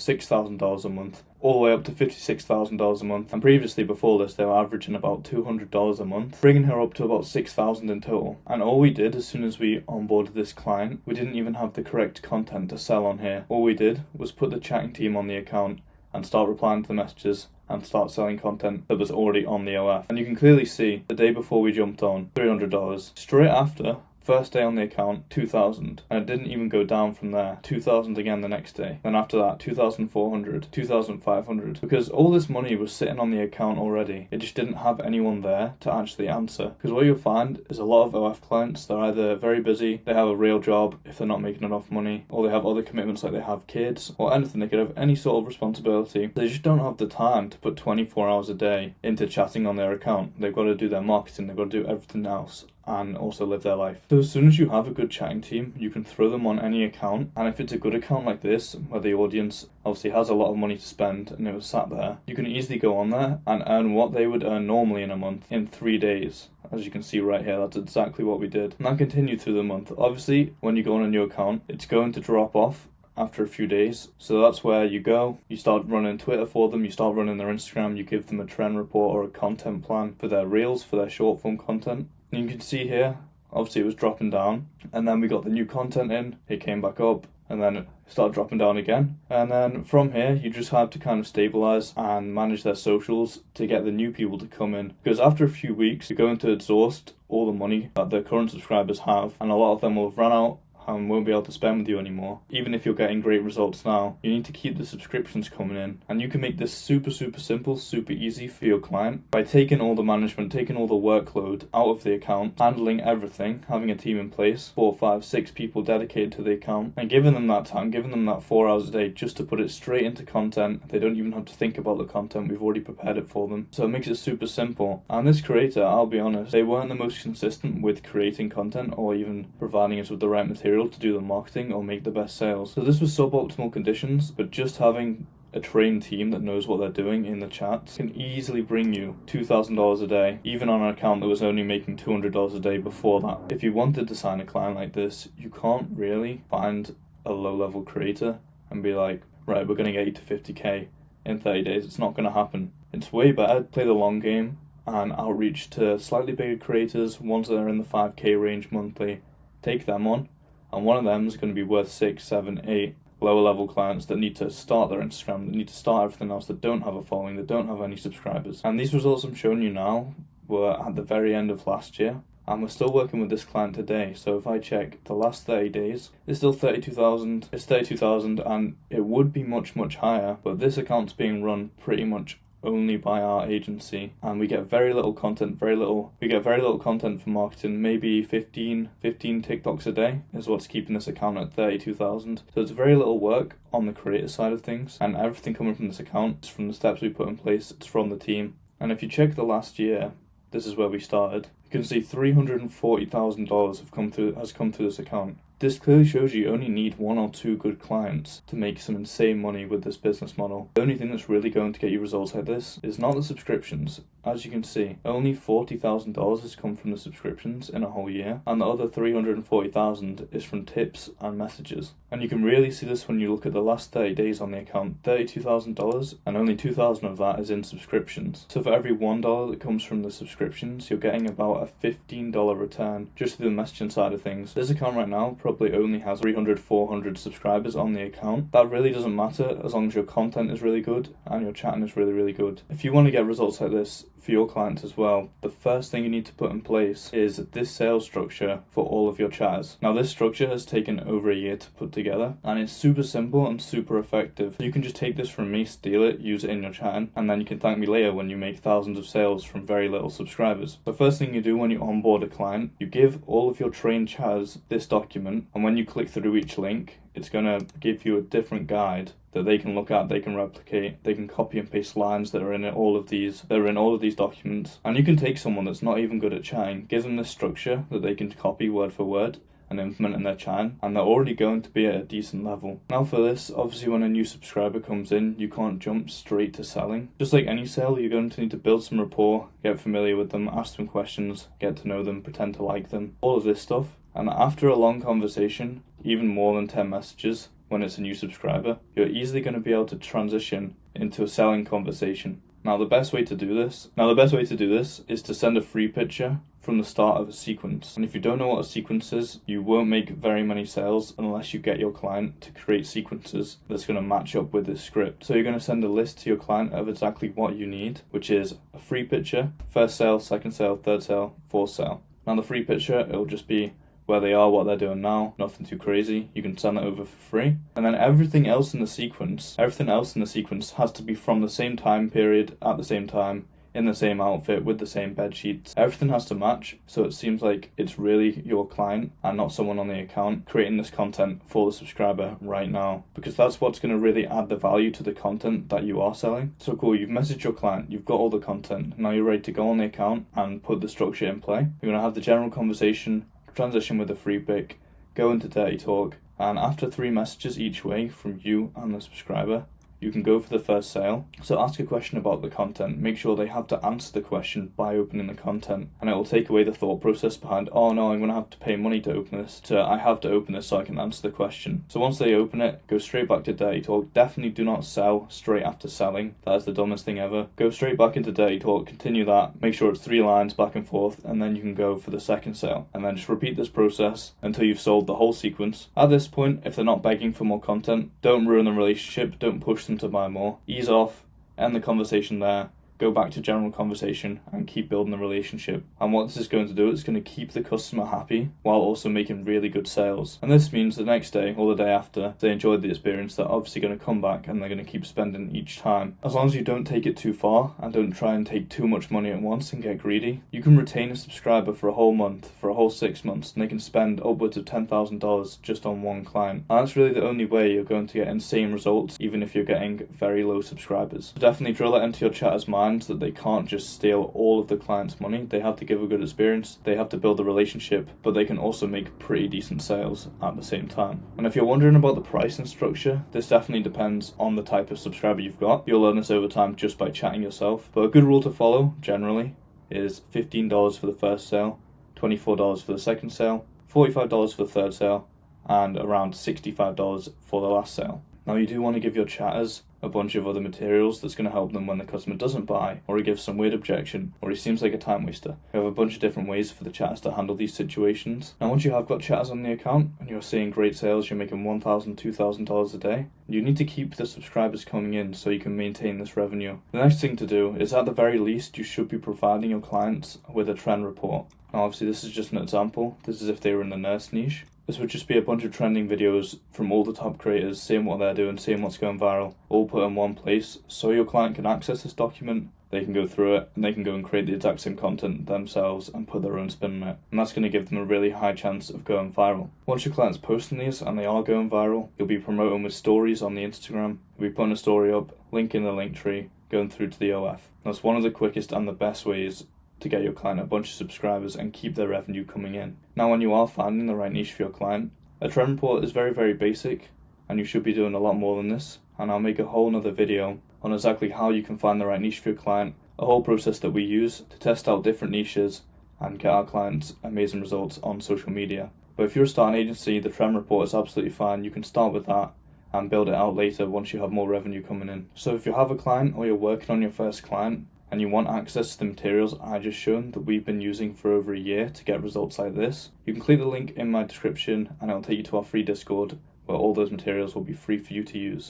$6,000 a month, all the way up to $56,000 a month. And previously, before this, they were averaging about $200 a month, bringing her up to about $6,000 in total. And all we did as soon as we onboarded this client, we didn't even have the correct content to sell on here. All we did was put the chatting team on the account and start replying to the messages and start selling content that was already on the OF. And you can clearly see the day before we jumped on, $300. Straight after, first day on the account, $2,000, and it didn't even go down from there. $2,000 again the next day. Then after that, $2,400, $2,500, because all this money was sitting on the account already. It just didn't have anyone there to actually answer. Because what you'll find is a lot of OF clients, they're either very busy, they have a real job if they're not making enough money, or they have other commitments like they have kids, or anything. They could have any sort of responsibility. They just don't have the time to put 24 hours a day into chatting on their account. They've got to do their marketing, they've got to do everything else, and also live their life. So as soon as you have a good chatting team, you can throw them on any account, and if it's a good account like this, where the audience obviously has a lot of money to spend and it was sat there, you can easily go on there and earn what they would earn normally in a month in 3 days. As you can see right here, that's exactly what we did. And that continued through the month. Obviously, when you go on a new account, it's going to drop off after a few days. So that's where you go, you start running Twitter for them, you start running their Instagram, you give them a trend report or a content plan for their reels, for their short form content. And you can see here, obviously it was dropping down, and then we got the new content in, it came back up, and then it started dropping down again. And then from here, you just have to kind of stabilize and manage their socials to get the new people to come in. Because after a few weeks, you're going to exhaust all the money that the current subscribers have, and a lot of them will have run out and won't be able to spend with you anymore. Even if you're getting great results now, you need to keep the subscriptions coming in. And you can make this super simple, super easy for your client by taking all the management, taking all the workload out of the account, handling everything, having a team in place, 4, 5, 6 people dedicated to the account, and giving them that time, giving them that 4 hours a day just to put it straight into content. They don't even have to think about the content, we've already prepared it for them. So it makes it super simple. And this creator, I'll be honest, they weren't the most consistent with creating content or even providing us with the right material to do the marketing or make the best sales. So this was suboptimal conditions, but just having a trained team that knows what they're doing in the chats can easily bring you $2,000 a day, even on an account that was only making $200 a day before that. If you wanted to sign a client like this, you can't really find a low-level creator and be like, right, we're going to get you to 50k in 30 days. It's not going to happen. It's way better to play the long game and outreach to slightly bigger creators, ones that are in the 5k range monthly, take them on, and one of them is going to be worth 6, 7, 8 lower level clients that need to start their Instagram, that need to start everything else, that don't have a following, that don't have any subscribers. And these results I'm showing you now were at the very end of last year, and we're still working with this client today. So if I check the last 30 days, it's still 32,000. It's 32,000, and it would be much higher, but this account's being run pretty much only by our agency, and we get very little content, we get very little content for marketing. Maybe 15 TikToks a day is what's keeping this account at 32,000. So it's very little work on the creator side of things, and everything coming from this account is from the steps we put in place, it's from the team. And if you check the last year, this is where we started, you can see $340,000 has come through this account. This clearly shows you only need 1 or 2 good clients to make some insane money with this business model. The only thing that's really going to get you results like this is not the subscriptions. As you can see, only $40,000 has come from the subscriptions in a whole year, and the other $340,000 is from tips and messages. And you can really see this when you look at the last 30 days on the account, $32,000, and only $2,000 of that is in subscriptions. So for every $1 that comes from the subscriptions, you're getting about a $15 return just through the messaging side of things. This account right now probably only has 300, 400 subscribers on the account. That really doesn't matter as long as your content is really good and your chatting is really good. If you want to get results like this for your clients as well, the first thing you need to put in place is this sales structure for all of your chatters. Now this structure has taken over a year to put together, and it's super simple and super effective. You can just take this from me, steal it, use it in your chatting, and then you can thank me later when you make thousands of sales from very little subscribers. The first thing you do when you onboard a client, you give all of your trained chatters this document, and when you click through each link, it's going to give you a different guide that they can look at, they can replicate, they can copy and paste lines that are in all of these documents. And you can take someone that's not even good at chatting, give them this structure that they can copy word for word and implement in their chatting, and they're already going to be at a decent level. Now for this, obviously when a new subscriber comes in, you can't jump straight to selling. Just like any sale, you're going to need to build some rapport, get familiar with them, ask them questions, get to know them, pretend to like them, all of this stuff. And after a long conversation, even more than 10 messages, when it's a new subscriber, you're easily going to be able to transition into a selling conversation. Now the best way to do this is to send a free picture from the start of a sequence. And if you don't know what a sequence is, you won't make very many sales unless you get your client to create sequences that's going to match up with this script. So you're going to send a list to your client of exactly what you need, which is a free picture, first sale, second sale, third sale, fourth sale. Now the free picture, it'll just be where they are, what they're doing now, nothing too crazy. You can send that over for free. And then everything else in the sequence has to be from the same time period, at the same time, in the same outfit, with the same bed sheets. Everything has to match, so it seems like it's really your client and not someone on the account creating this content for the subscriber right now, because that's what's going to really add the value to the content that you are selling. So cool, you've messaged your client, you've got all the content, now you're ready to go on the account and put the structure in play. You're going to have the general conversation, transition with a free pick, go into dirty talk, and after 3 messages each way from you and the subscriber, you can go for the first sale. So ask a question about the content. Make sure they have to answer the question by opening the content, and it will take away the thought process behind, oh no, I'm going to have to pay money to open this, to I have to open this so I can answer the question. So once they open it, go straight back to dirty talk. Definitely do not sell straight after selling. That is the dumbest thing ever. Go straight back into dirty talk, continue that, make sure it's 3 lines back and forth, and then you can go for the second sale. And then just repeat this process until you've sold the whole sequence. At this point, if they're not begging for more content, don't ruin the relationship, don't push them to buy more. Ease off, end the conversation there, go back to general conversation and keep building the relationship. And what this is going to do, it's going to keep the customer happy while also making really good sales. And this means the next day or the day after, if they enjoyed the experience, they're obviously going to come back and they're going to keep spending each time. As long as you don't take it too far and don't try and take too much money at once and get greedy, you can retain a subscriber for a whole month, for a whole 6 months, and they can spend upwards of $10,000 just on one client. And that's really the only way you're going to get insane results, even if you're getting very low subscribers. So definitely drill that into your chatter's mind, that they can't just steal all of the client's money. They have to give a good experience, they have to build a relationship, but they can also make pretty decent sales at the same time. And if you're wondering about the pricing structure, this definitely depends on the type of subscriber you've got. You'll learn this over time just by chatting yourself, but a good rule to follow generally is $15 for the first sale, $24 for the second sale, $45 for the third sale, and around $65 for the last sale. Now you do want to give your chatters a bunch of other materials that's going to help them when the customer doesn't buy, or he gives some weird objection, or he seems like a time waster. We have a bunch of different ways for the chatters to handle these situations. Now once you have got chatters on the account and you're seeing great sales, you're making $1,000, $2,000 a day, you need to keep the subscribers coming in so you can maintain this revenue. The next thing to do is, at the very least, you should be providing your clients with a trend report. Now obviously this is just an example. This is if they were in the nurse niche. This would just be a bunch of trending videos from all the top creators, saying what they're doing, saying what's going viral, all put in one place, so your client can access this document, they can go through it, and they can go and create the exact same content themselves and put their own spin on it. And that's going to give them a really high chance of going viral. Once your client's posting these and they are going viral, you'll be promoting with stories on the Instagram. You'll be putting a story up, link in the link tree, going through to the OF. That's one of the quickest and the best ways to get your client a bunch of subscribers and keep their revenue coming in. Now when you are finding the right niche for your client, a trend report is very, very basic, and you should be doing a lot more than this, and I'll make a whole nother video on exactly how you can find the right niche for your client, a whole process that we use to test out different niches and get our clients amazing results on social media. But if you're a starting agency, the trend report is absolutely fine. You can start with that and build it out later once you have more revenue coming in. So if you have a client or you're working on your first client, and you want access to the materials I just shown that we've been using for over a year to get results like this, you can click the link in my description and it'll take you to our free Discord where all those materials will be free for you to use.